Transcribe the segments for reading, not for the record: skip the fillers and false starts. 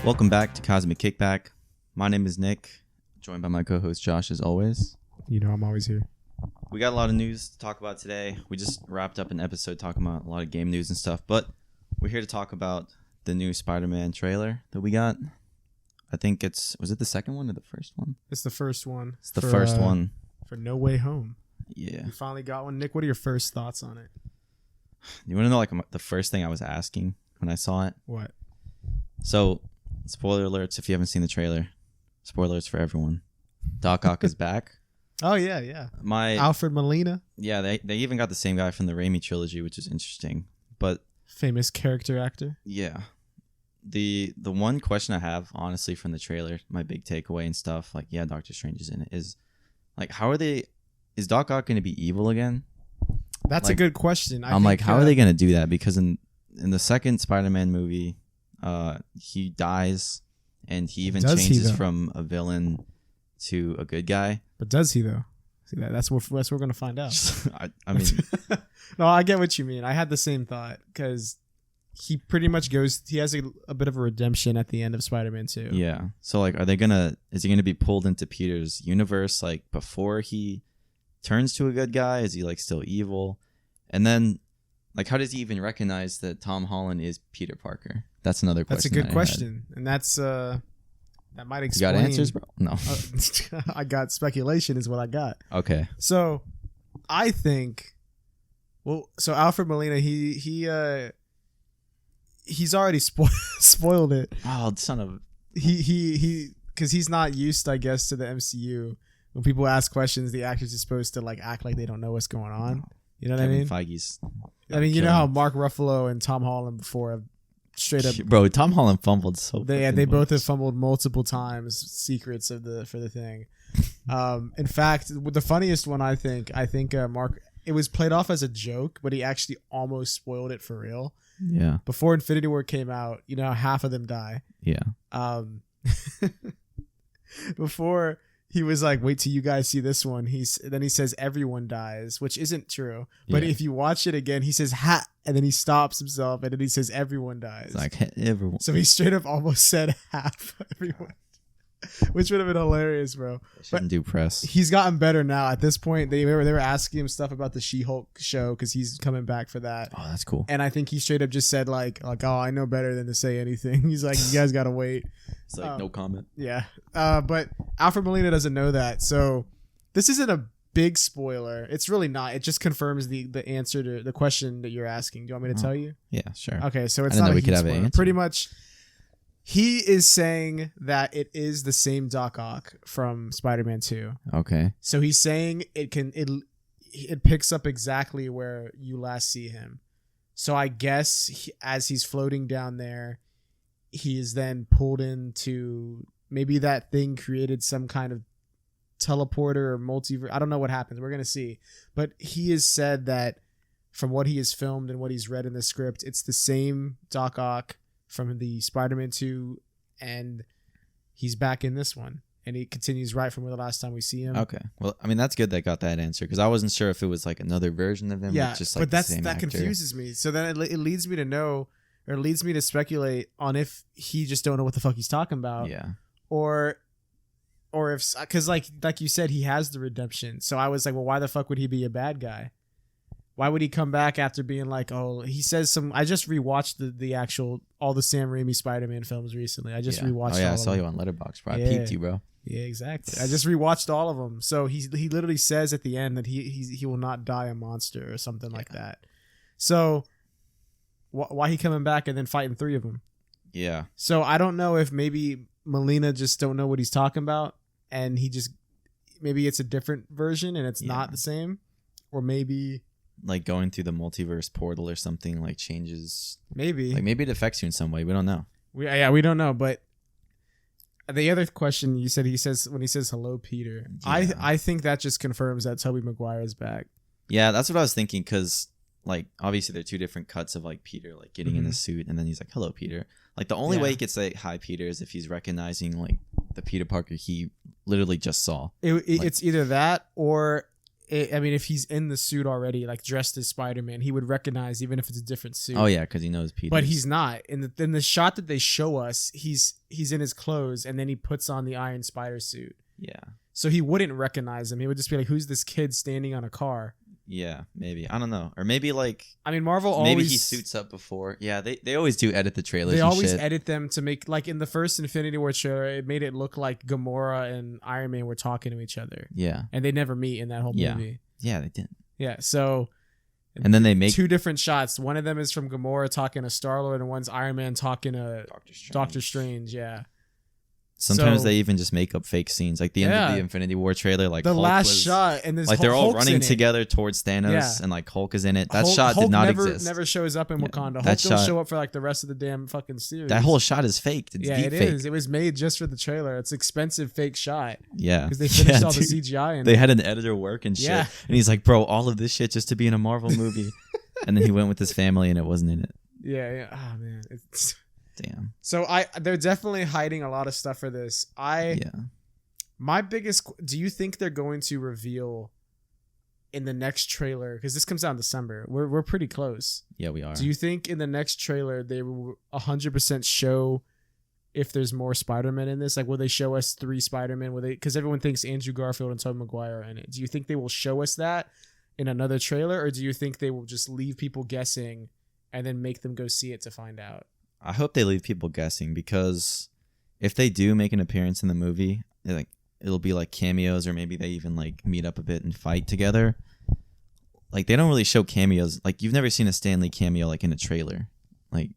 Welcome back to Cosmic Kickback. My name is Nick, joined by my co-host Josh as always. You know I'm always here. We got a lot of news to talk about today. We just wrapped up an episode talking about a lot of game news and stuff, but we're here to talk about the new Spider-Man trailer that we got. I think was it the second one or the first one? It's the first one. It's the first one. For No Way Home. Yeah. You finally got one. Nick, what are your first thoughts on it? You want to know like the first thing I was asking when I saw it? What? So, spoiler alerts if you haven't seen the trailer. Spoilers for everyone. Doc Ock is back. Oh, yeah. Alfred Molina. Yeah, they even got the same guy from the Raimi trilogy, which is interesting. But famous character actor. Yeah. The one question I have, honestly, from the trailer, my big takeaway and stuff, like, yeah, Doctor Strange is in it, is, like, is Doc Ock going to be evil again? That's a good question. I'm like, how are they going to do that? Because in the second Spider-Man movie, he dies, and he even changes from a villain to a good guy. But does he, though? See, that's what we're going to find out. I mean... No, I get what you mean. I had the same thought, because he pretty much he has a bit of a redemption at the end of Spider-Man 2. Yeah. So, like, is he going to be pulled into Peter's universe, like, before he turns to a good guy? Is he, like, still evil? And then, like, how does he even recognize that Tom Holland is Peter Parker? That's another question. That's a good question. And that's, that might explain. You got answers, bro? No. I got speculation is what I got. Okay. So, I think, so Alfred Molina, he's already spoiled it. Oh, son of... Because he's not used, I guess, to the MCU. When people ask questions, the actors are supposed to like act like they don't know what's going on. You know what I mean? Feige's... I mean, you know how Mark Ruffalo and Tom Holland before have straight up... Bro, Tom Holland fumbled so... They both have fumbled multiple times secrets for the thing. In fact, the funniest one, I think Mark... It was played off as a joke, but he actually almost spoiled it for real. Yeah. Before Infinity War came out, you know how half of them die. Yeah. Before he was like, "Wait till you guys see this one." Then he says everyone dies, which isn't true. But if you watch it again, he says "ha," and then he stops himself, and then he says everyone dies. It's like everyone. So he straight up almost said half everyone. Which would have been hilarious, bro. Shouldn't do press. He's gotten better now. At this point, they were asking him stuff about the She-Hulk show because he's coming back for that. Oh, that's cool. And I think he straight up just said like, oh, I know better than to say anything. He's like, you guys gotta wait. It's like no comment. Yeah. But Alfred Molina doesn't know that, so this isn't a big spoiler. It's really not. It just confirms the answer to the question that you're asking. Do you want me to tell you? Yeah, sure. Okay, so it's not a huge spoiler. Pretty much. He is saying that it is the same Doc Ock from Spider-Man 2. Okay. So he's saying it picks up exactly where you last see him. So I guess as he's floating down there, he is then pulled into maybe that thing created some kind of teleporter or multiverse. I don't know what happens. We're going to see. But he has said that from what he has filmed and what he's read in the script, it's the same Doc Ock from the Spider-Man 2, and he's back in this one, and he continues right from the last time we see him. Okay, well, I mean, that's good they got that answer, because I wasn't sure if it was like another version of him. Yeah, just like but that confuses me. So then it leads me to know, or it leads me to speculate on if he just don't know what the fuck he's talking about. Yeah. Or if, because like you said, he has the redemption. So I was like, well, why the fuck would he be a bad guy? Why would he come back after being like, oh, he says some... I just rewatched the actual... all the Sam Raimi Spider-Man films recently. I just rewatched all of them. Oh, yeah, I saw you on Letterboxd, bro. I peeped you, bro. Yeah, exactly. I just rewatched all of them. So he literally says at the end that he will not die a monster or something like that. So why he coming back and then fighting 3 of them? Yeah. So I don't know if maybe Molina just don't know what he's talking about, and he just... maybe it's a different version and it's not the same. Or maybe... like going through the multiverse portal or something like changes. Maybe. Like maybe it affects you in some way. We don't know. We don't know. But the other question you said, when he says hello, Peter. Yeah. I think that just confirms that Tobey Maguire is back. Yeah, that's what I was thinking, because like obviously they're 2 different cuts of like Peter like getting in the suit, and then he's like, hello, Peter. Like the only way he could say hi, Peter, is if he's recognizing like the Peter Parker he literally just saw. It's either that, or I mean, if he's in the suit already, like dressed as Spider-Man, he would recognize even if it's a different suit. Oh yeah, because he knows Peter. But he's not. In the shot that they show us, he's in his clothes, and then he puts on the Iron Spider suit. Yeah. So he wouldn't recognize him. He would just be like, "Who's this kid standing on a car?" Yeah, maybe. I don't know. Or maybe like... I mean, Marvel always... Maybe he suits up before. Yeah, they always do edit the trailers. They and always shit. edit them to make... Like in the first Infinity War trailer, it made it look like Gamora and Iron Man were talking to each other. Yeah. And they never meet in that whole movie. Yeah, they did. Yeah, so... And then they make... 2 different shots. One of them is from Gamora talking to Star-Lord, and one's Iron Man talking to Doctor Strange. Yeah. Sometimes they even just make up fake scenes, like the end of the Infinity War trailer. Like the Hulk last was, shot, and this like they're all Hulk's running together towards Thanos, and like Hulk is in it. That shot did not exist. Never shows up in Wakanda. Hulk That don't shot- show up for like the rest of the damn fucking series. That whole shot is faked. It's deep it fake. is. It was made just for the trailer. It's expensive fake shot Yeah, because they finished all dude. the CGI. They had an editor work and shit, Yeah. and he's like, "Bro, all of this shit just to be in a Marvel movie," and then he went with his family, and it wasn't in it. Yeah. Oh man. It's... Damn. So they're definitely hiding a lot of stuff for this. My biggest... Do you think they're going to reveal in the next trailer? Because this comes out in December. We're pretty close. Yeah, we are. Do you think in the next trailer they will 100% show if there's more Spider-Man in this? Like, will they show us 3 Spider-Man? Will they? Because everyone thinks Andrew Garfield and Tobey Maguire are in it. Do you think they will show us that in another trailer, or do you think they will just leave people guessing and then make them go see it to find out? I hope they leave people guessing, because if they do make an appearance in the movie, it'll be like cameos, or maybe they even like meet up a bit and fight together. Like, they don't really show cameos. Like, you've never seen a Stan Lee cameo like in a trailer. Like,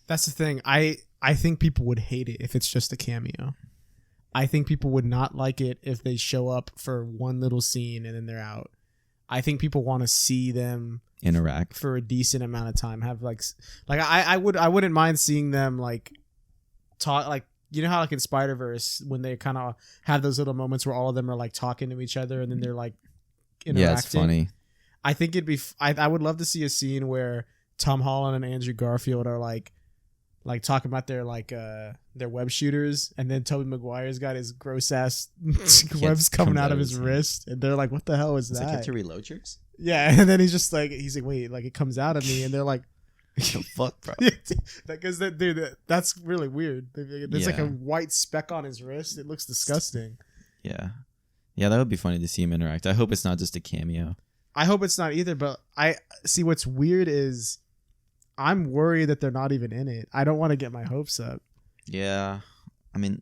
that's the thing. I think people would hate it if it's just a cameo. I think people would not like it if they show up for one little scene and then they're out. I think people want to see them interact for a decent amount of time. Have like I wouldn't mind seeing them like talk, like, you know how like in Spider-Verse when they kind of have those little moments where all of them are like talking to each other and then they're like interacting. Yeah, it's funny. I think it'd be I would love to see a scene where Tom Holland and Andrew Garfield are like talking about their web shooters, and then Tobey Maguire's got his gross ass webs coming out of his wrist, and they're like, "What the hell is that?" Like, you have to reload yours? Yeah, and then he's like, "Wait, like it comes out of me," and they're like, "The fuck, bro?" Because dude, that's really weird. There's like a white speck on his wrist. It looks disgusting. Yeah, that would be funny to see him interact. I hope it's not just a cameo. I hope it's not either. But I see what's weird is I'm worried that they're not even in it. I don't want to get my hopes up. Yeah, I mean,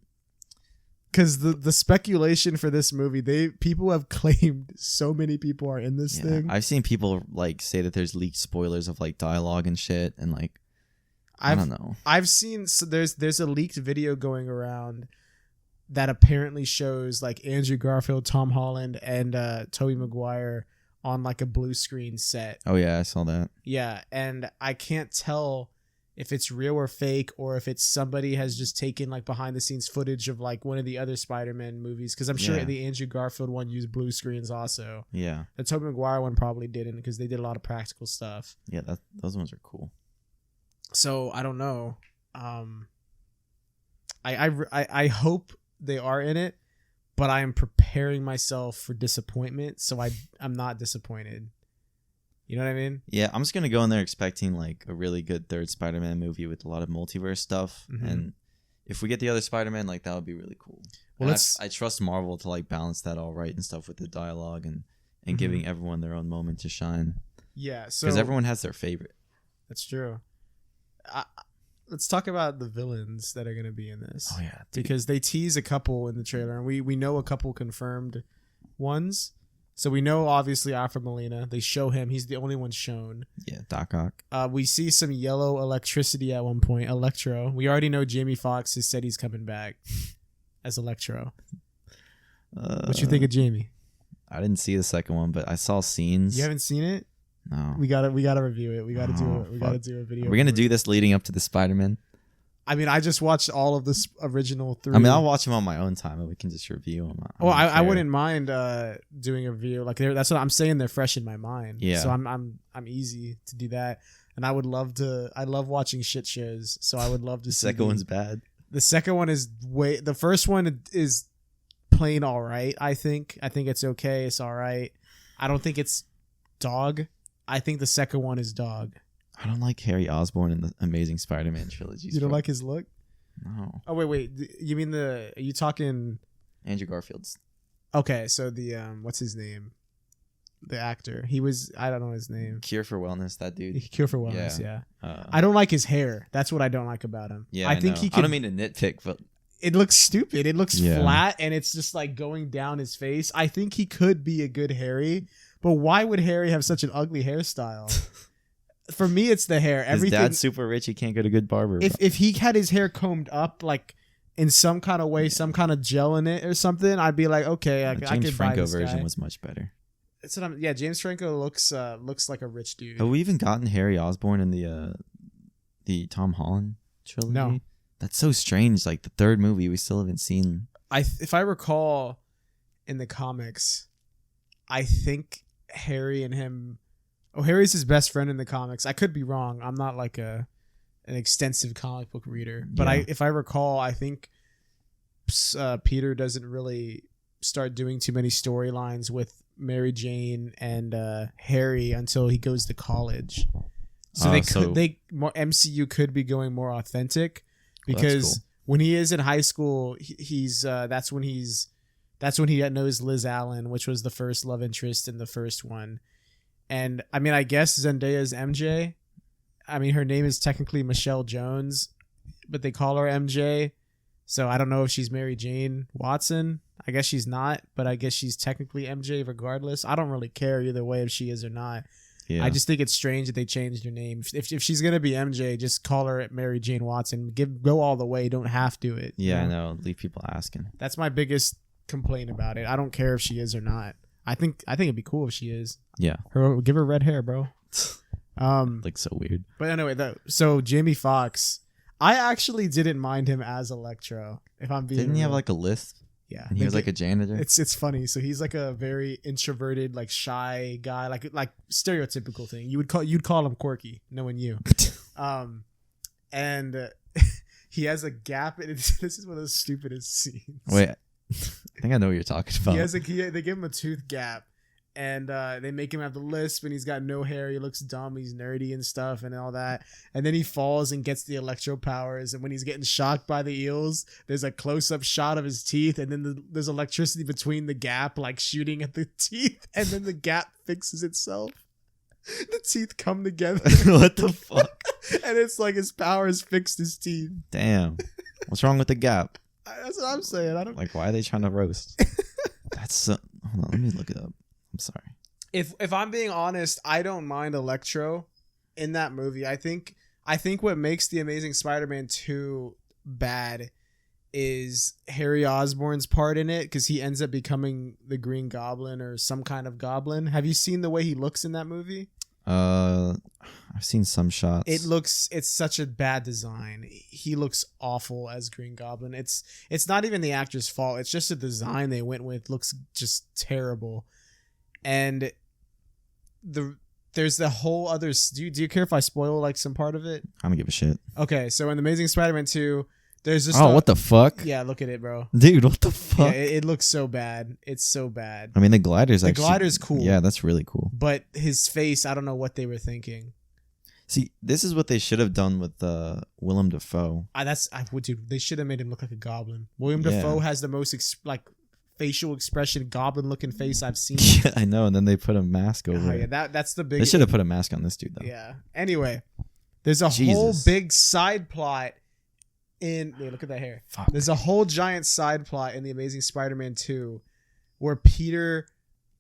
because the speculation for this movie, people have claimed so many people are in this thing. I've seen people like say that there's leaked spoilers of like dialogue and shit, and like I don't know. I've seen there's a leaked video going around that apparently shows like Andrew Garfield, Tom Holland, and Tobey Maguire on like a blue screen set. Oh yeah, I saw that. Yeah, and I can't tell if it's real or fake, or if it's somebody has just taken like behind the scenes footage of like one of the other Spider-Man movies, because I'm sure the Andrew Garfield one used blue screens also. Yeah. The Tobey Maguire one probably didn't, because they did a lot of practical stuff. Yeah, those ones are cool. So I don't know. I hope they are in it, but I am preparing myself for disappointment, so I'm not disappointed. You know what I mean? Yeah, I'm just gonna go in there expecting like a really good third Spider-Man movie with a lot of multiverse stuff, and if we get the other Spider-Man, like that would be really cool. Well, I trust Marvel to like balance that all right and stuff with the dialogue and giving everyone their own moment to shine. Yeah, so because everyone has their favorite. That's true. Let's talk about the villains that are going to be in this. Oh yeah, because they tease a couple in the trailer, and we know a couple confirmed ones. So we know obviously Alfred Molina. They show him; he's the only one shown. Yeah, Doc Ock. We see some yellow electricity at one point. Electro. We already know Jamie Foxx has said he's coming back as Electro. What you think of Jamie? I didn't see the second one, but I saw scenes. You haven't seen it? No. We gotta review it. We gotta do a video. We're gonna do this leading up to the Spider-Man. I mean, I just watched all of this original 3. I mean, I'll watch them on my own time, and we can just review them. I wouldn't mind doing a review. Like that's what I'm saying. They're fresh in my mind. Yeah. So I'm easy to do that, and I would love to. I love watching shit shows, so I would love to. The second one's bad. The second one is the first one is plain all right. I think it's okay. It's all right. I don't think it's dog. I think the second one is dog. I don't like Harry Osborn in the Amazing Spider-Man trilogy. You don't like his look? No. Oh wait. You mean are you talking Andrew Garfield's? Okay, so the what's his name? The actor. He was I don't know his name. Cure for Wellness, that dude. Cure for Wellness, yeah. I I don't like his hair. That's what I don't like about him. Yeah, I think know. he could, I don't mean to nitpick, but it looks stupid. It looks flat and it's just like going down his face. I think he could be a good Harry, but why would Harry have such an ugly hairstyle? For me, it's the hair. His dad's super rich. He can't go to a good barber. If he had his hair combed up like in some kind of way, some kind of gel in it or something, I'd be like, okay, I James could Franco buy this version guy. was much better. That's what yeah, James Franco looks like a rich dude. Have we even gotten Harry Osborn in the Tom Holland trilogy? No. That's so strange. Like the third movie, we still haven't seen. If I recall, in the comics, I think Harry and him. Oh, Harry's his best friend in the comics. I could be wrong. I'm not like an extensive comic book reader, but if I recall, I think Peter doesn't really start doing too many storylines with Mary Jane and Harry until he goes to college. So MCU could be going more authentic because when he is in high school, he's that's when he knows Liz Allen, which was the first love interest in the first one. And I mean, I guess Zendaya's MJ. I mean, her name is technically Michelle Jones, but they call her MJ. So I don't know if she's Mary Jane Watson. I guess she's not, but I guess she's technically MJ regardless. I don't really care either way if she is or not. Yeah. I just think it's strange that they changed her name. If she's gonna be MJ, just call her Mary Jane Watson. Go all the way. Don't have to it. Yeah, I know. Leave people asking. That's my biggest complaint about it. I don't care if she is or not. I think it'd be cool if she is. Yeah. Give her red hair, bro. Like so weird. But anyway, so Jamie Foxx, I actually didn't mind him as Electro. If I'm being Didn't he have like a lisp? Yeah. And he was like a janitor. It's funny. So he's like a very introverted, like shy guy, like stereotypical thing. You'd call him quirky, knowing you. And he has a gap, and this is one of the stupidest scenes. Wait, I think I know what you're talking about. They give him a tooth gap, and they make him have the lisp, and he's got no hair. He looks dumb. He's nerdy and stuff and all that. And then he falls and gets the electro powers. And when he's getting shocked by the eels, there's a close-up shot of his teeth, and then there's electricity between the gap, like shooting at the teeth, and then the gap fixes itself. The teeth come together. What the fuck? And it's like his powers fixed his teeth. Damn. What's wrong with the gap? That's what I'm saying. I don't like. Why are they trying to roast? That's hold on. Let me look it up. I'm sorry. If I'm being honest, I don't mind Electro in that movie. I think what makes the Amazing Spider-Man 2 bad is Harry Osborn's part in it, because he ends up becoming the Green Goblin or some kind of goblin. Have you seen the way he looks in that movie? I've seen some shots. It's such a bad design. He looks awful as Green Goblin. It's not even the actor's fault. It's just the design they went with looks just terrible. And there's the whole other. Do you care if I spoil like some part of it? I don't give a shit. Okay, so in the Amazing Spider-Man 2, there's just what the fuck? Yeah, look at it, bro. Dude, what the fuck? Yeah, it looks so bad. It's so bad. I mean, the glider's cool. Yeah, that's really cool. But his face, I don't know what they were thinking. See, this is what they should have done with Willem Dafoe. Dude, they should have made him look like a goblin. William Dafoe has the most facial expression goblin looking face I've seen. Yeah, I know. And then they put a mask over it. Yeah, that's the big. They should have put a mask on this dude though. Yeah. Anyway, there's a whole big side plot look at that hair. Fuck. There's a whole giant side plot in the Amazing Spider-Man 2 where Peter,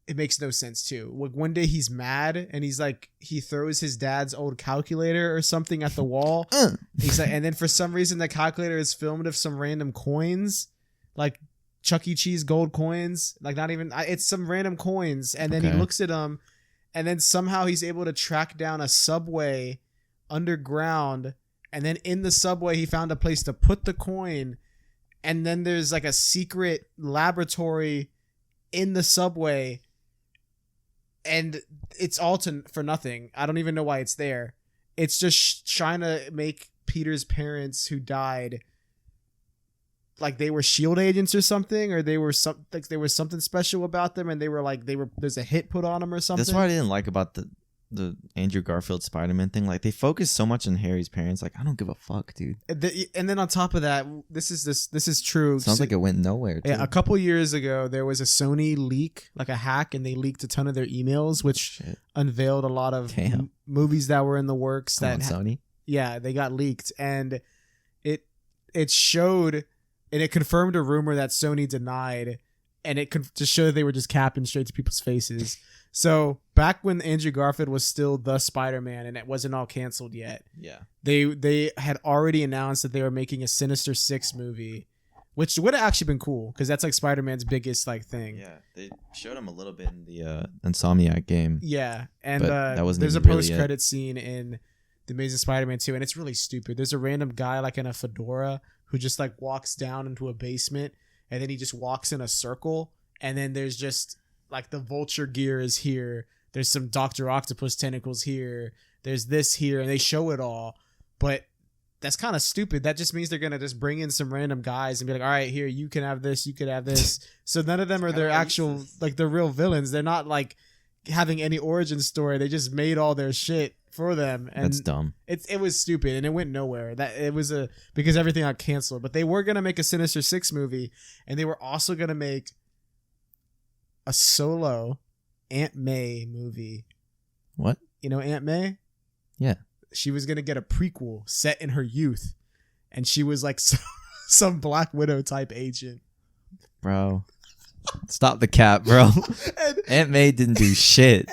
it makes no sense too. One day he's mad and he's like, he throws his dad's old calculator or something at the wall. He's like, and then for some reason the calculator is filmed of some random coins, like Chuck E. Cheese gold coins, like not even, it's some random coins. And then he looks at them, and then somehow he's able to track down a subway underground. And then in the subway, he found a place to put the coin. And then there's like a secret laboratory in the subway. And it's all for nothing. I don't even know why it's there. It's just trying to make Peter's parents who died like they were Shield agents or something, or they were like there was something special about them, and there's a hit put on them or something. That's what I didn't like about the Andrew Garfield Spider-Man thing. Like they focus so much on Harry's parents. Like I don't give a fuck, dude. And then on top of that, this is true. Sounds like it went nowhere. Too. Yeah, a couple years ago there was a Sony leak, like a hack, and they leaked a ton of their emails, which unveiled a lot of movies that were in the works. Sony. Yeah, they got leaked, and it showed, and it confirmed a rumor that Sony denied, and it could just show that they were just capping straight to people's faces. So back when Andrew Garfield was still the Spider-Man and it wasn't all canceled yet, they had already announced that they were making a Sinister Six movie, which would have actually been cool because that's like Spider-Man's biggest like thing. Yeah, they showed him a little bit in the Insomniac game. Yeah, and that wasn't there's a really post-credit scene in The Amazing Spider-Man 2, and it's really stupid. There's a random guy like in a fedora who just like walks down into a basement, and then he just walks in a circle, and then there's just like the Vulture gear is here. There's some Dr. Octopus tentacles here. There's this here, and they show it all. But that's kind of stupid. That just means they're going to just bring in some random guys and be like, all right, here, you can have this, you could have this. So none of them are their actual, like the real villains. They're not like having any origin story. They just made all their shit for them. And that's dumb. It was stupid, and it went nowhere. Because everything got canceled. But they were going to make a Sinister Six movie, and they were also going to make a solo Aunt May movie. What? You know Aunt May? Yeah. She was going to get a prequel set in her youth, and she was like some Black Widow type agent. Bro. Stop the cap, bro. Aunt May didn't do shit.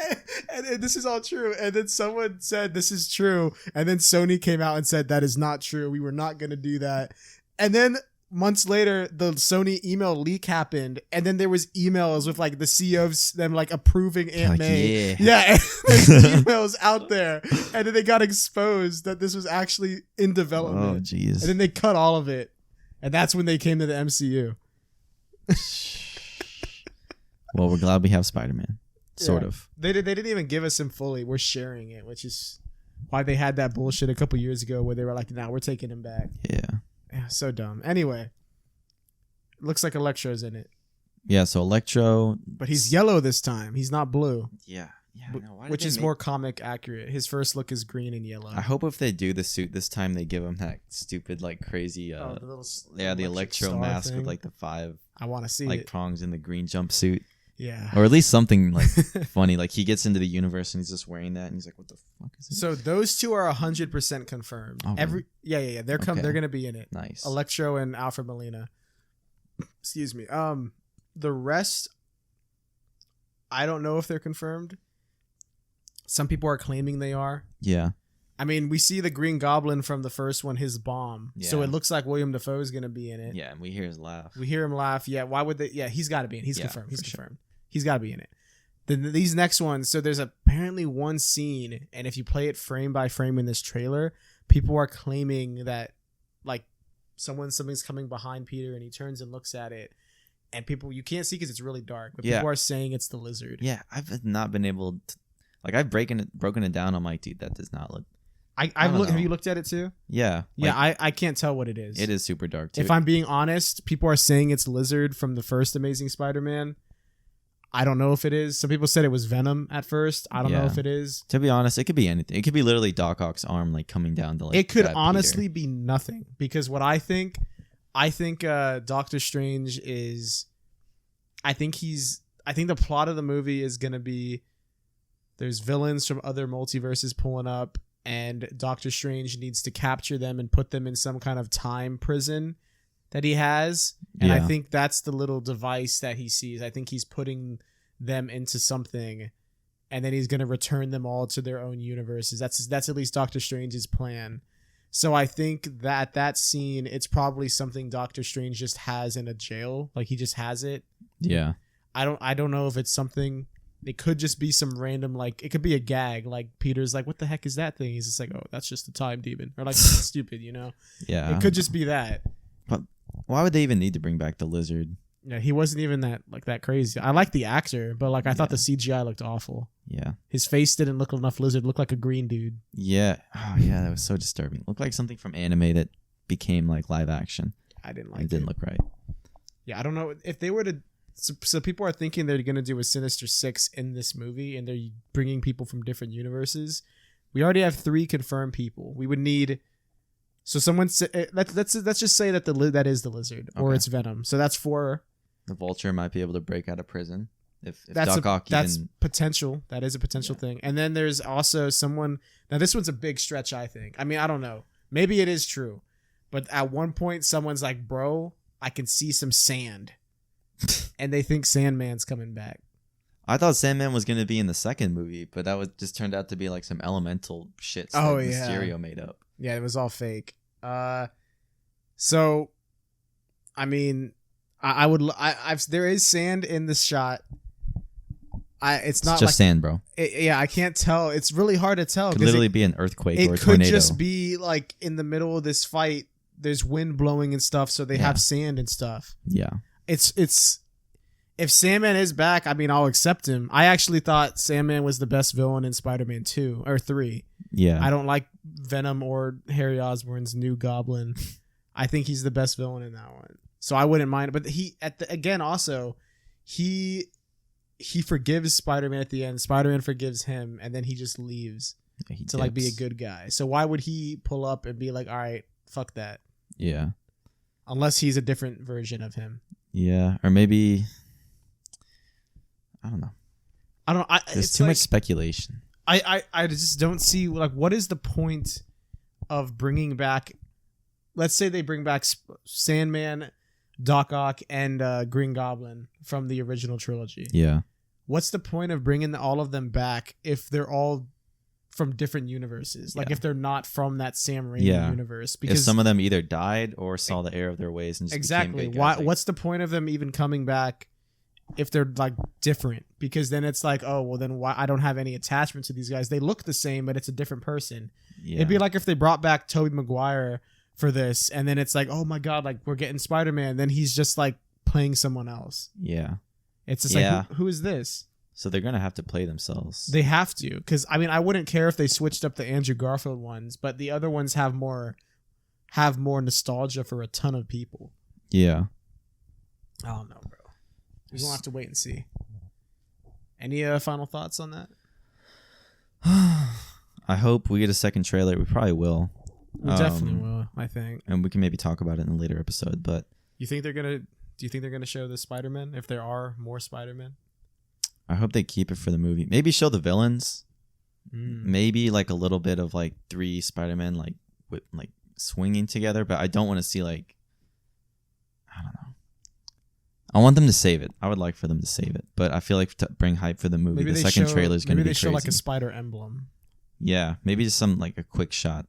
And this is all true. And then someone said this is true, and then Sony came out and said that is not true. We were not going to do that. And then months later, the Sony email leak happened, and then there was emails with like the CEO of them like approving Aunt May. Yeah, there's emails out there, and then they got exposed that this was actually in development. Oh, jeez. And then they cut all of it, and that's when they came to the MCU. Well, we're glad we have Spider-Man. Sort of. They didn't even give us him fully. We're sharing it, which is why they had that bullshit a couple years ago where they were like, "Nah, we're taking him back." Yeah, so dumb. Anyway, looks like Electro's in it. Yeah, so Electro, but he's yellow this time. He's not blue. Yeah. Which is more comic accurate. His first look is green and yellow. I hope if they do the suit this time, they give him that stupid, like crazy, the Electro mask with like the 5. I want to see like prongs in the green jumpsuit. Yeah, or at least something like funny. Like he gets into the universe and he's just wearing that, and he's like, "What the fuck is this?" So those two are 100% confirmed. Oh, yeah. They're gonna be in it. Nice. Electro and Alfred Molina. Excuse me. The rest, I don't know if they're confirmed. Some people are claiming they are. Yeah. I mean, we see the Green Goblin from the first one, his bomb. Yeah. So it looks like William Dafoe is going to be in it. Yeah, and we hear his laugh. We hear him laugh. Yeah, why would they? Yeah, he's got to be in. He's confirmed. He's confirmed. He's got to be in it. Then these next ones, so there's apparently one scene, and if you play it frame by frame in this trailer, people are claiming that like something's coming behind Peter, and he turns and looks at it, and people, you can't see because it's really dark, but people are saying it's the lizard. Yeah, I've not been able to, like, I've broken it down. I'm like, dude, that does not look. Have you looked at it too? Yeah. Yeah, I can't tell what it is. It is super dark too. If I'm being honest, people are saying it's Lizard from the first Amazing Spider-Man. I don't know if it is. Some people said it was Venom at first. I don't know if it is. To be honest, it could be anything. It could be literally Doc Ock's arm like coming down to like. It could honestly be nothing, because what I think Doctor Strange is. I think the plot of the movie is gonna be there's villains from other multiverses pulling up, and Doctor Strange needs to capture them and put them in some kind of time prison that he has. And I think that's the little device that he sees. I think he's putting them into something, and then he's going to return them all to their own universes. That's at least Doctor Strange's plan. So I think that scene, it's probably something Doctor Strange just has in a jail. Like he just has it. Yeah. I don't know if it's something. It could just be some random, like, it could be a gag. Like, Peter's like, what the heck is that thing? He's just like, oh, that's just a time demon. Or like, stupid, you know? Yeah. It could just be that. But why would they even need to bring back the lizard? Yeah, he wasn't even that crazy. I like the actor, but like, I thought the CGI looked awful. Yeah. His face didn't look enough lizard. It looked like a green dude. Yeah. Oh, yeah, that was so disturbing. Looked like something from anime that became like live action. I didn't like it. It didn't look right. Yeah, I don't know if they were to. So people are thinking they're gonna do a Sinister Six in this movie, and they're bringing people from different universes. We already have 3 confirmed people. We would need. So someone let's just say that that is the lizard or it's Venom. So that's 4. The Vulture might be able to break out of prison if That's Doc Ock that's even. potential. That is a potential thing. And then there's also someone. Now this one's a big stretch. I think. I mean, I don't know. Maybe it is true, but at one point someone's like, "Bro, I can see some sand," and they think Sandman's coming back. I thought Sandman was gonna be in the second movie, but that just turned out to be like some elemental shit that Mysterio made up. Yeah, it was all fake. So, I mean, there is sand in this shot. It's not just like sand, bro. I can't tell. It's really hard to tell. It could literally be an earthquake or a It tornado. could just be like in the middle of this fight. There's wind blowing and stuff, so they have sand and stuff. Yeah. It's if Sandman is back, I mean, I'll accept him. I actually thought Sandman was the best villain in Spider-Man 2 or 3. Yeah. I don't like Venom or Harry Osborn's new Goblin. I think he's the best villain in that one. So I wouldn't mind. But he forgives Spider-Man at the end. Spider-Man forgives him, and then he just leaves to like be a good guy. So why would he pull up and be like, all right, fuck that? Yeah. Unless he's a different version of him. Yeah. Or maybe, I don't know. There's too much speculation. I just don't see, like, what is the point of bringing back, let's say they bring back Sandman, Doc Ock, and Green Goblin from the original trilogy. Yeah. What's the point of bringing all of them back if they're all from different universes? Like, if they're not from that Sam Raimi universe? Because if some of them either died or saw the error of their ways and just became good guys. What's the point of them even coming back if they're like different? Because then it's like, oh well, then why I don't have any attachment to these guys. They look the same, but it's a different person. Yeah. It'd be like if they brought back Tobey Maguire for this, and then it's like, oh my god, like we're getting Spider-Man, then he's just like playing someone else. Yeah. It's just like, who is this? So they're gonna have to play themselves. They have to, because I mean, I wouldn't care if they switched up the Andrew Garfield ones, but the other ones have more nostalgia for a ton of people. Yeah. I don't know, bro. We're gonna have to wait and see. Any final thoughts on that? I hope we get a second trailer. We probably will. We definitely will, I think. And we can maybe talk about it in a later episode. But do you think they're gonna show the Spider-Man if there are more Spider-Man? I hope they keep it for the movie. Maybe show the villains. Maybe like a little bit of like 3 Spider-Man like with like swinging together. But I don't want to see like, I don't know. I want them to save it. I would like for them to save it, but I feel like to bring hype for the movie, the second trailer is going to be crazy. Maybe they show like a spider emblem. Yeah, maybe just some like a quick shot,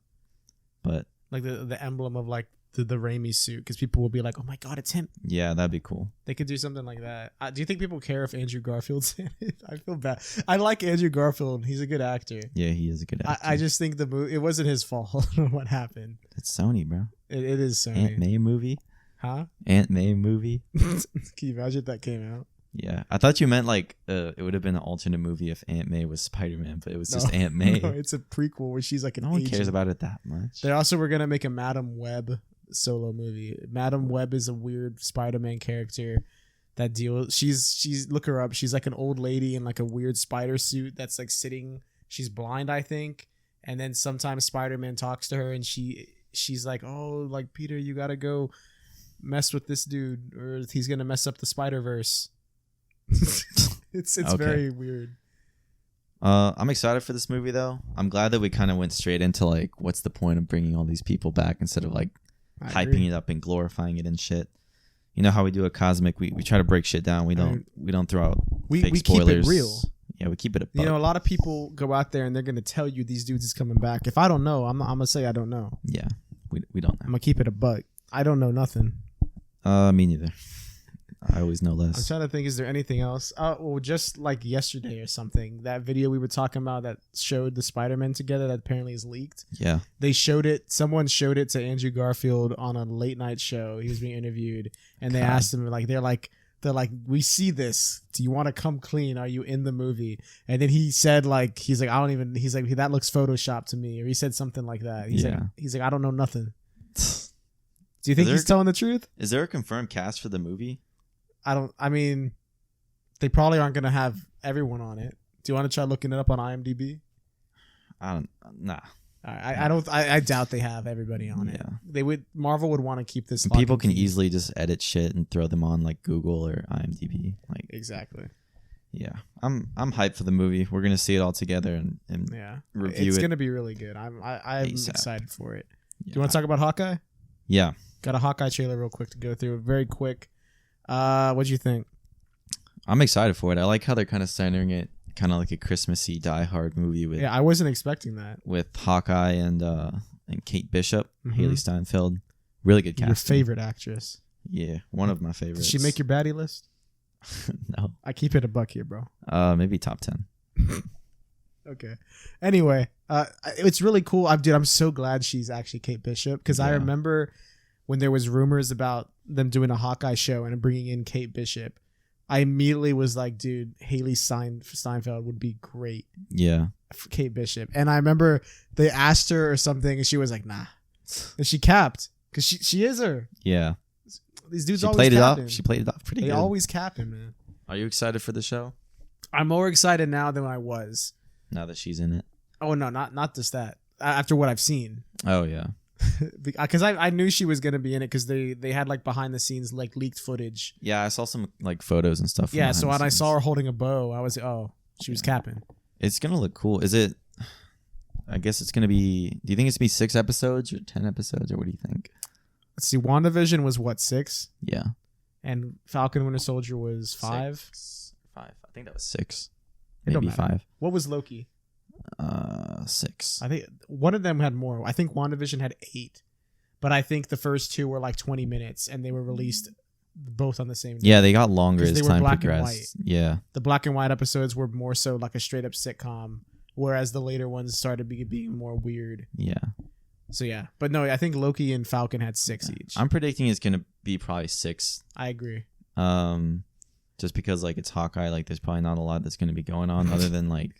but like the emblem of like the Raimi suit, because people will be like, "Oh my god, it's him!" Yeah, that'd be cool. They could do something like that. Do you think people care if Andrew Garfield's in it? I feel bad. I like Andrew Garfield. He's a good actor. Yeah, he is a good actor. I just think the movie, it wasn't his fault what happened. It's Sony, bro. It is Sony. Aunt May movie. Huh? Aunt May movie. Can you imagine if that came out? Yeah, I thought you meant like it would have been an alternate movie if Aunt May was Spider-Man, but it was just Aunt May. No, it's a prequel where she's like an No one agent. cares about it that much. They also were gonna make a Madam Web solo movie. Madam Web is a weird Spider-Man character that deals. She's look her up. She's like an old lady in like a weird spider suit that's like sitting. She's blind, I think, and then sometimes Spider-Man talks to her, and she's like, "Oh, like Peter, you gotta go mess with this dude, or he's gonna mess up the Spider-Verse." It's okay. Very weird. I'm excited for this movie though. I'm glad that we kind of went straight into like, what's the point of bringing all these people back instead of like hyping it up and glorifying it and shit. You know how we do a Cosmic? We try to break shit down. We don't throw out fake spoilers. Keep it real. Yeah, we keep it a buck. You know, a lot of people go out there and they're gonna tell you these dudes is coming back. If I don't know, I'm gonna say I don't know. Yeah, we don't know. I'm gonna keep it a buck. I don't know nothing. Me neither. I always know less. I'm trying to think, is there anything else? Well, just like yesterday or something, that video we were talking about that showed the Spider-Man together that apparently is leaked. Yeah. They showed it. Someone showed it to Andrew Garfield on a late night show. He was being interviewed, and they asked him, like, they're like, we see this. Do you want to come clean? Are you in the movie? And then he said, like, he's like, that looks Photoshopped to me, or he said something like that. He's like, I don't know nothing. Do you think he's telling the truth? Is there a confirmed cast for the movie? I mean, they probably aren't going to have everyone on it. Do you want to try looking it up on IMDb? Nah. I doubt they have everybody on it. Marvel would want to keep this. People can easily just edit shit and throw them on like Google or IMDb. Like exactly. Yeah, I'm hyped for the movie. We're gonna see it all together and review it. It's gonna be really good. I'm excited for it. Yeah. Do you want to talk about Hawkeye? Yeah. Got a Hawkeye trailer real quick to go through. Very quick. What'd you think? I'm excited for it. I like how they're kind of centering it kind of like a Christmassy Die Hard movie with. Yeah, I wasn't expecting that. With Hawkeye and Kate Bishop, Haley Steinfeld. Really good casting. Your favorite actress. Yeah, one of my favorites. Did she make your baddie list? No. I keep it a buck here, bro. Maybe top 10. Okay. Anyway, it's really cool. I'm so glad she's actually Kate Bishop because I remember when there was rumors about them doing a Hawkeye show and bringing in Kate Bishop. I immediately was like, dude, Haley Steinfeld would be great. Yeah. For Kate Bishop. And I remember they asked her or something and she was like, nah. And she capped because she is her. Yeah. These dudes always cap him. She played it off pretty good. They always cap him, man. Are you excited for the show? I'm more excited now than I was. Now that she's in it? Oh, no, not just that. After what I've seen. Oh, yeah. Because I knew she was going to be in it because they had like behind the scenes like leaked footage. Yeah, I saw some like photos and stuff. Yeah, so when I saw her holding a bow, I was, she was capping. It's going to look cool. Is it... I guess it's going to be... Do you think it's going to be 6 episodes or 10 episodes or what do you think? Let's see. WandaVision was what, 6? Yeah. And Falcon Winter Soldier was 5? 5. I think that was 6. It Maybe 5. What was Loki? 6. I think one of them had more. I think WandaVision had 8. But I think the first 2 were like 20 minutes and they were released both on the same day. Yeah, they got longer as time black progressed. And white. Yeah. The black and white episodes were more so like a straight up sitcom, whereas the later ones started being more weird. Yeah. So yeah, but no, I think Loki and Falcon had 6 each. I'm predicting it's gonna be probably 6. I agree. Just because like it's Hawkeye, like there's probably not a lot that's gonna be going on other than like.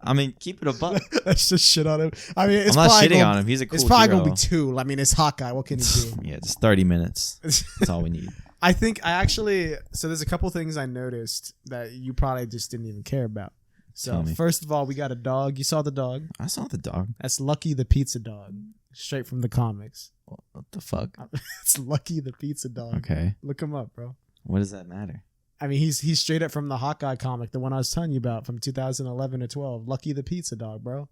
I mean, keep it a buck. Let's just shit on him. I mean, I'm not shitting on him. He's a cool. It's probably hero. Gonna be 2. I mean, it's Hawkeye. What can he do? Yeah, just 30 minutes. That's all we need. I think so there's a couple things I noticed that you probably just didn't even care about. So first of all, we got a dog. You saw the dog? I saw the dog. That's Lucky the pizza dog. Straight from the comics. What the fuck? It's Lucky the pizza dog. Okay. Look him up, bro. What does that matter? I mean, he's straight up from the Hawkeye comic, the one I was telling you about from 2011 or 12. Lucky the pizza dog, bro.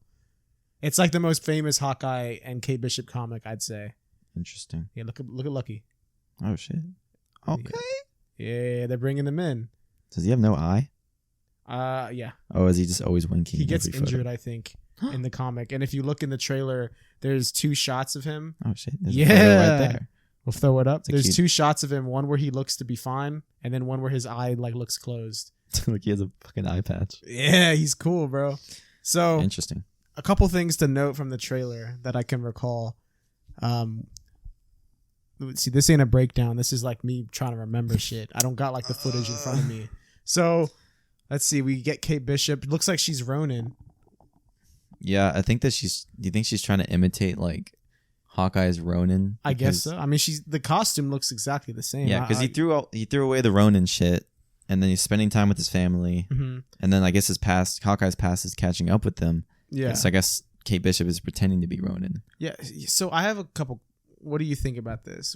It's like the most famous Hawkeye and Kate Bishop comic, I'd say. Interesting. Yeah, look at Lucky. Oh shit. Okay. Yeah, they're bringing him in. Does he have no eye? Yeah. Oh, is he just always winking? He gets injured, I think, in the comic. And if you look in the trailer, there's 2 shots of him. Oh shit! There's a photo right there. We'll throw it up. There's 2 shots of him. One where he looks to be fine, and then one where his eye like looks closed. Like he has a fucking eye patch. Yeah, he's cool, bro. So interesting. A couple things to note from the trailer that I can recall. See, this ain't a breakdown. This is like me trying to remember shit. I don't got like the footage in front of me. So let's see. We get Kate Bishop. It looks like she's Ronin. Yeah, I think that do you think she's trying to imitate like Hawkeye's Ronin? I guess so. I mean, the costume looks exactly the same. Yeah, because he threw away the Ronin shit, and then he's spending time with his family, and then I guess Hawkeye's past is catching up with them. Yeah. So I guess Kate Bishop is pretending to be Ronin. Yeah. So I have a couple. What do you think about this?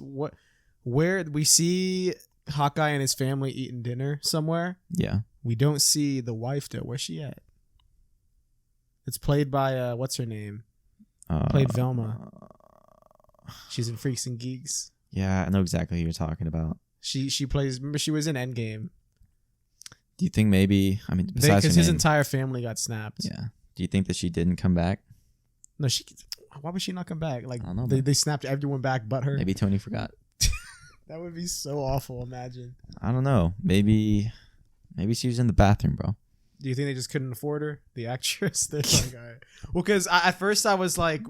Where we see Hawkeye and his family eating dinner somewhere? Yeah. We don't see the wife though. Where's she at? It's played by what's her name? Played Velma. She's in Freaks and Geeks. Yeah, I know exactly who you're talking about. She plays. Remember, she was in Endgame. Do you think maybe? I mean, besides because his entire family got snapped. Yeah. Do you think that she didn't come back? No, why would she not come back? Like, I don't know. They snapped everyone back but her. Maybe Tony forgot. That would be so awful. Imagine. I don't know. Maybe she was in the bathroom, bro. Do you think they just couldn't afford her, the actress? They're like, all right. Well, because at first I was like,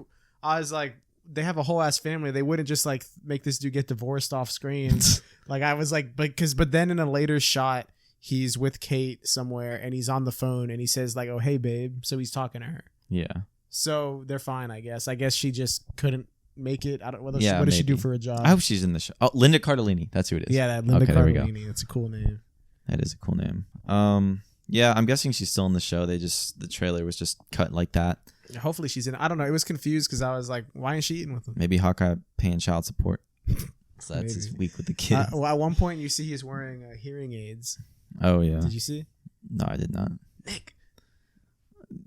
they have a whole ass family. They wouldn't just like make this dude get divorced off screen. Like I was like, but then in a later shot, he's with Kate somewhere and he's on the phone and he says like, "Oh, hey, babe." So he's talking to her. Yeah. So they're fine, I guess. I guess she just couldn't make it. I don't. What Yeah, does she do maybe. for a job? I hope she's in the show. Oh, Linda Cardellini. That's who it is. Yeah, that Linda Okay, there we go. Cardellini. That's a cool name. That is a cool name. Yeah, I'm guessing she's still in the show. The trailer was just cut like that. Hopefully she's in. I don't know. It was confused because I was like, why ain't she eating with him? Maybe Hawkeye paying child support. So that's his Maybe. week with the kids. Well, at one point you see he's wearing hearing aids. Oh yeah. Did you see? No, I did not. Nick.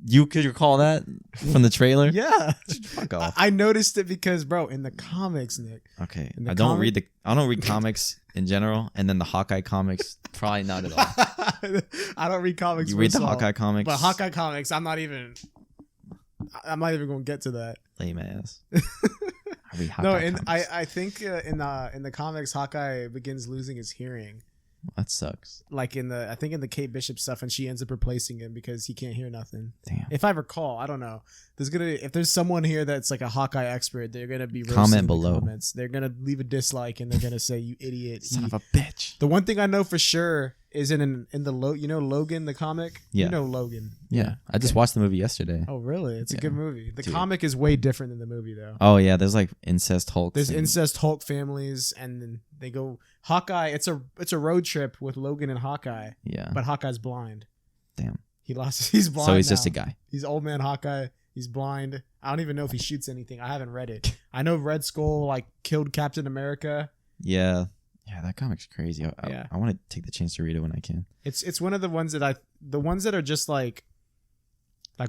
You could recall that from the trailer? Yeah. Fuck off. I noticed it because, bro, in the comics, Nick. Okay. In the I don't read comics in general, and then the Hawkeye comics, probably not at all. I don't read comics. You read the myself, Hawkeye comics? But Hawkeye comics, I'm not even going to get to that. Lame ass. I read Hawkeye No, and comics. I think in the comics, Hawkeye begins losing his hearing. That sucks. Like in the Kate Bishop stuff, and she ends up replacing him because he can't hear nothing. Damn. If I recall, I don't know. If there's someone here that's like a Hawkeye expert, they're gonna be Comment in below. the comments. They're gonna leave a dislike and they're gonna say, "You idiot, Son of a bitch. The one thing I know for sure is in the Logan the comic. Yeah. You know Logan. Yeah. I just watched the movie yesterday. Oh really? It's a Yeah. good movie. The Dude. comic is way different than the movie though. Oh yeah, there's like incest Hulks. There's and- incest Hulk families, and then they go Hawkeye. It's a road trip with Logan and Hawkeye, Yeah. but Hawkeye's blind. Damn. He's blind. So he's now. just a guy. He's old man Hawkeye. He's blind. I don't even know if he shoots anything. I haven't read it. I know Red Skull like killed Captain America. Yeah. Yeah, that comic's crazy. Yeah. I want to take the chance to read it when I can. It's one of the ones that are just like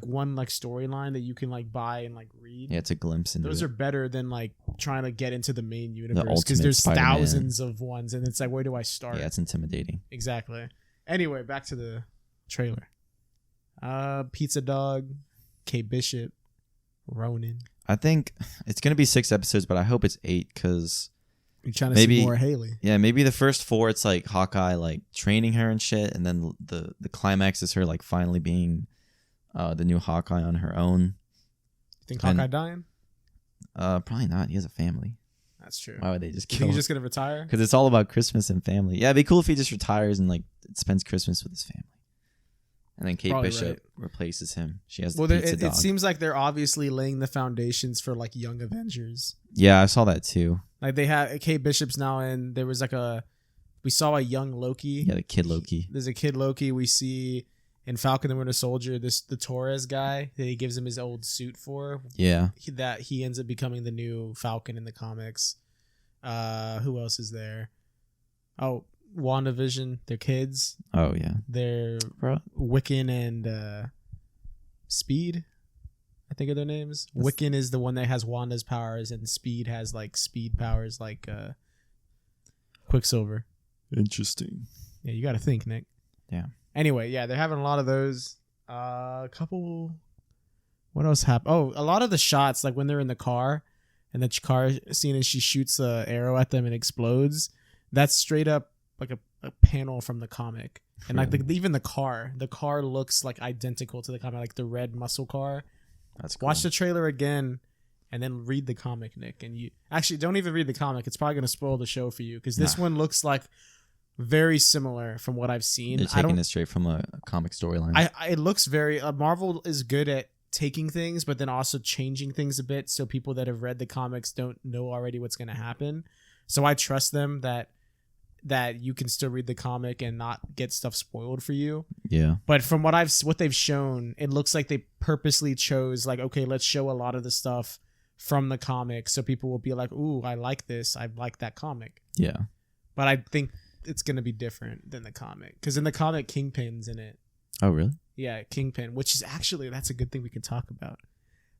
one like storyline that you can like buy and like read. Yeah, it's a glimpse into Those it. are better than like trying to get into the main universe ultimate because there's Spider-Man. thousands of ones and it's like where do I start? Yeah, it's intimidating. Exactly. Anyway, back to the trailer. Pizza Dog, Kate Bishop, Ronan. I think it's going to be 6 episodes, but I hope it's 8 because You're trying to Maybe- see more Haley. yeah, maybe the first 4 it's like Hawkeye like training her and shit, and then the climax is her like finally being the new Hawkeye on her own. You think And- Hawkeye dying? Probably not. He has a family. That's true. Why would they just You kill think him? he's just gonna retire? Because it's all about Christmas and family. Yeah, it'd be cool if he just retires and like spends Christmas with his family. And then Kate Probably Bishop right. replaces him. She has Well, the pizza it dog. seems like they're obviously laying the foundations for like Young Avengers. Yeah, I saw that too. Like they have Kate Bishop's now in. There was like we saw a young Loki. Yeah, the kid Loki. There's a kid Loki. We see in Falcon and Winter Soldier the Torres guy that he gives him his old suit for. Yeah. He ends up becoming the new Falcon in the comics. Who else is there? Oh, WandaVision. Their kids. Oh yeah. They're Bro. Wiccan and Speed, I think are their names. That's- Wiccan is the one that has Wanda's powers, and Speed has like speed powers like Quicksilver. Interesting. Yeah, you got to think, Nick. Yeah. Anyway, yeah, they're having a lot of those. A couple. What else happened? Oh, a lot of the shots, like when they're in the car, and the car scene, and she shoots a arrow at them and explodes. That's straight up like a panel from the comic. And like even the car looks like identical to the comic, like the red muscle car. That's cool. Watch the trailer again, and then read the comic, Nick. And you actually don't even read the comic; it's probably going to spoil the show for you because this one looks like very similar from what I've seen. They're taking it straight from a comic storyline. It looks very. Marvel is good at taking things, but then also changing things a bit, so people that have read the comics don't know already what's going to happen. So I trust them that you can still read the comic and not get stuff spoiled for you. Yeah. But from what they've shown, it looks like they purposely chose like, okay, let's show a lot of the stuff from the comic so people will be like, ooh, I like this. I like that comic. Yeah. But I think it's going to be different than the comic because in the comic, Kingpin's in it. Oh really? Yeah, Kingpin, which is actually, that's a good thing we can talk about.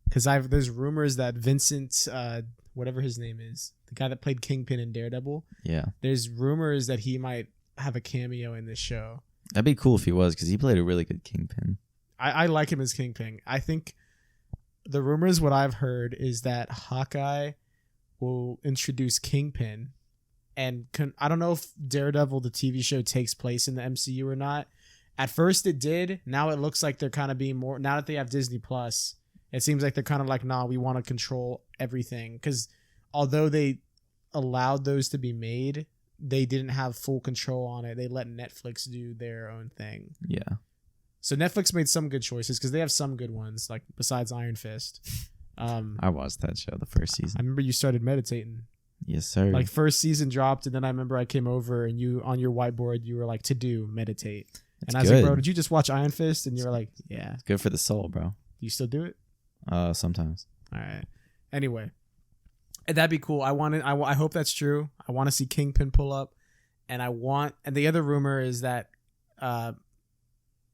Because there's rumors that Vincent, whatever his name is, the guy that played Kingpin in Daredevil, Yeah. there's rumors that he might have a cameo in this show. That'd be cool if he was, because he played a really good Kingpin. I like him as Kingpin. I think the rumors, what I've heard, is that Hawkeye will introduce Kingpin. And I don't know if Daredevil, the TV show, takes place in the MCU or not. At first it did. Now it looks like they're kind of being more, now that they have Disney Plus, it seems like they're kind of like, nah, we want to control everything. Because although they allowed those to be made, they didn't have full control on it. They let Netflix do their own thing. Yeah. So Netflix made some good choices because they have some good ones, like besides Iron Fist. I watched that show, the first I season. remember you started meditating. Yes, sir. Like first season dropped, and then I remember I came over and you on your whiteboard you were like to do meditate, and I was like, bro, did you just watch Iron Fist? And you were like, yeah. It's good for the soul, bro. Do you still do it? Sometimes. All right. Anyway, that'd be cool. I hope that's true. I want to see Kingpin pull up, and the other rumor is that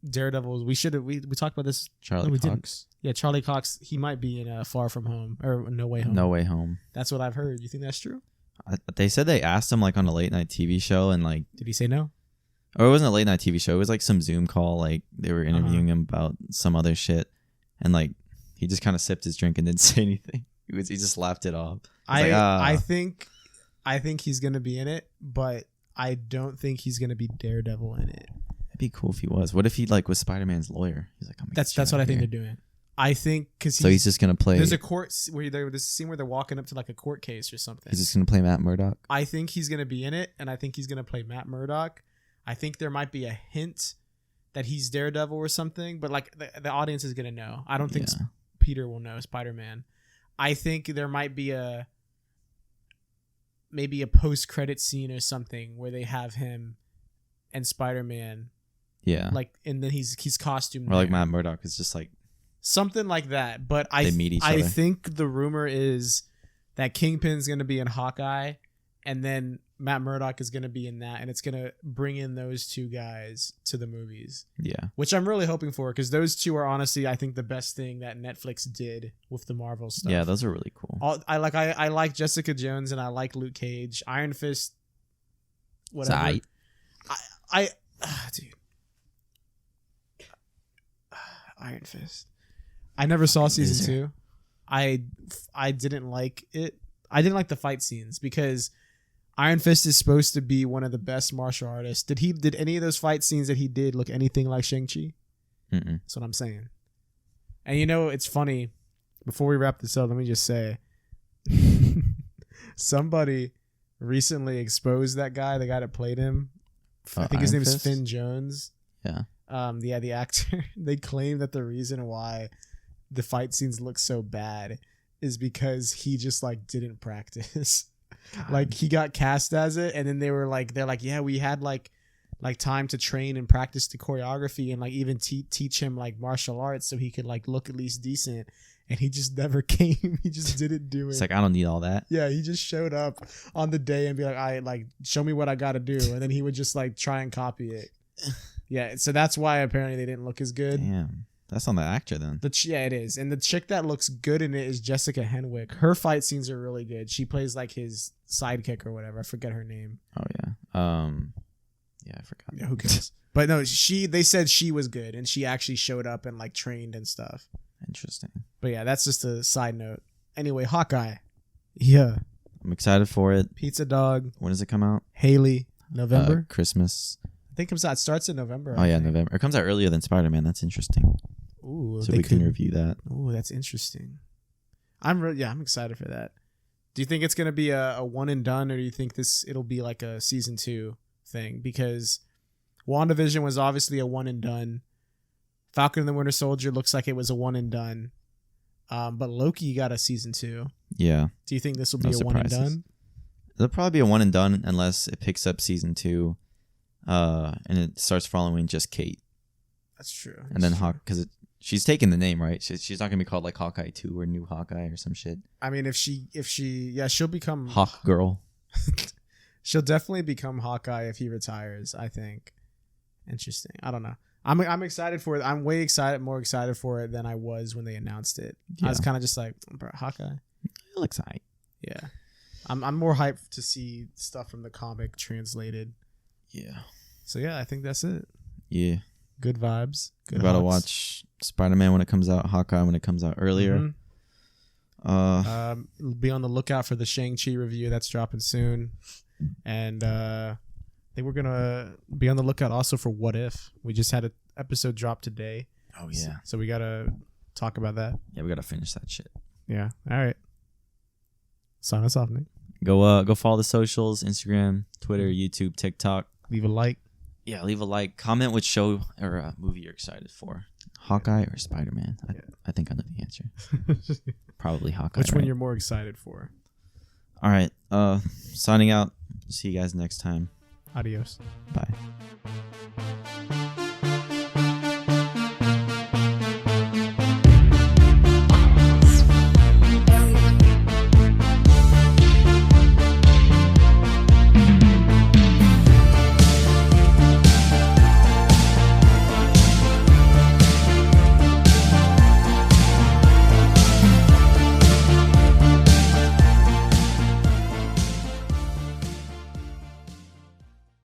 Daredevil. We talked about this. Charlie Cox. Yeah, Charlie Cox. He might be in Far From Home or No Way Home. No Way Home. That's what I've heard. You think that's true? They said they asked him like on a late night TV show, and like, did he say no? Or it wasn't a late night TV show. It was like some Zoom call. Like they were interviewing him about some other shit, and like he just kind of sipped his drink and didn't say anything. He just laughed it off. I think he's gonna be in it, but I don't think he's gonna be Daredevil in it. It'd be cool if he was. What if he like was Spider-Man's lawyer? He's like, that's what I think they're doing. I think because he's just gonna play. There's a court where there's a scene where they're walking up to like a court case or something. He's just gonna play Matt Murdock. I think he's gonna be in it, and I think he's gonna play Matt Murdock. I think there might be a hint that he's Daredevil or something, but like the audience is gonna know. I don't think Peter will know Spider-Man. I think there might be maybe a post-credit scene or something where they have him and Spider-Man. Yeah. Like, and then he's costumed. Or like Matt Murdock is just like something like that. But I think the rumor is that Kingpin's going to be in Hawkeye, and then Matt Murdock is going to be in that, and it's going to bring in those two guys to the movies. Yeah. Which I'm really hoping for, because those two are honestly, I think, the best thing that Netflix did with the Marvel stuff. Yeah, those are really cool. I like Jessica Jones, and I like Luke Cage. Iron Fist, whatever. Dude. Iron Fist. I never saw season 2. I didn't like it. I didn't like the fight scenes because Iron Fist is supposed to be one of the best martial artists. Did any of those fight scenes that he did look anything like Shang-Chi? That's what I'm saying. And it's funny. Before we wrap this up, let me just say somebody recently exposed that guy, the guy that played him. I think his name is Finn Jones. Yeah. The actor. They claim that the reason why the fight scenes look so bad is because he just like didn't practice. Like he got cast as it, and then they're like, yeah, we had like time to train and practice the choreography and like even teach him like martial arts so he could like look at least decent. And he just never came. He just didn't do it. It's like, I don't need all that. Yeah, he just showed up on the day and be like, show me what I got to do, and then he would just like try and copy it. Yeah, so that's why apparently they didn't look as good. Damn, that's on the actor then. Yeah, it is. And the chick that looks good in it is Jessica Henwick. Her fight scenes are really good. She plays like his sidekick or whatever. I forget her name. Oh yeah. Yeah, I forgot. Yeah, who cares? But no, they said she was good, and she actually showed up and like trained and stuff. Interesting. But yeah, that's just a side note. Anyway, Hawkeye. Yeah. I'm excited for it. Pizza Dog. When does it come out? Haley. November. Christmas. I think it starts in November. Oh yeah, November. It comes out earlier than Spider-Man. That's interesting. Ooh, so we can review that. Ooh, that's interesting. I'm excited for that. Do you think it's gonna be a one and done, or do you think it'll be like a season 2 thing? Because WandaVision was obviously a one and done. Falcon and the Winter Soldier looks like it was a one and done. But Loki got a season 2. Yeah. Do you think this will be a one and done? It'll probably be a one and done unless it picks up season 2, and it starts following just Kate. That's true. And then because she's taking the name, right? She's not gonna be called like Hawkeye 2 or New Hawkeye or some shit. I mean, if she she'll become Hawk Girl. She'll definitely become Hawkeye if he retires, I think. Interesting. I don't know. I'm excited for it. I'm way more excited for it than I was when they announced it. Yeah. I was kind of just like, bro, Hawkeye. It looks hype. Yeah. I'm more hyped to see stuff from the comic translated. Yeah. So yeah, I think that's it. Yeah. Good vibes. Good. Gotta watch Spider-Man when it comes out, Hawkeye when it comes out earlier. Mm-hmm. Be on the lookout for the Shang-Chi review that's dropping soon. And I think we're gonna be on the lookout also for What If. We just had an episode drop today. Oh yeah. So we gotta talk about that. Yeah, we gotta finish that shit. Yeah. All right. Sign us off, Nick. Go follow the socials: Instagram, Twitter, YouTube, TikTok. Leave a like. Yeah, leave a like. Comment which show or movie you're excited for. Hawkeye or Spider-Man? I think I know the answer. Probably Hawkeye. Which one you're more excited for? All right. Signing out. See you guys next time. Adios. Bye.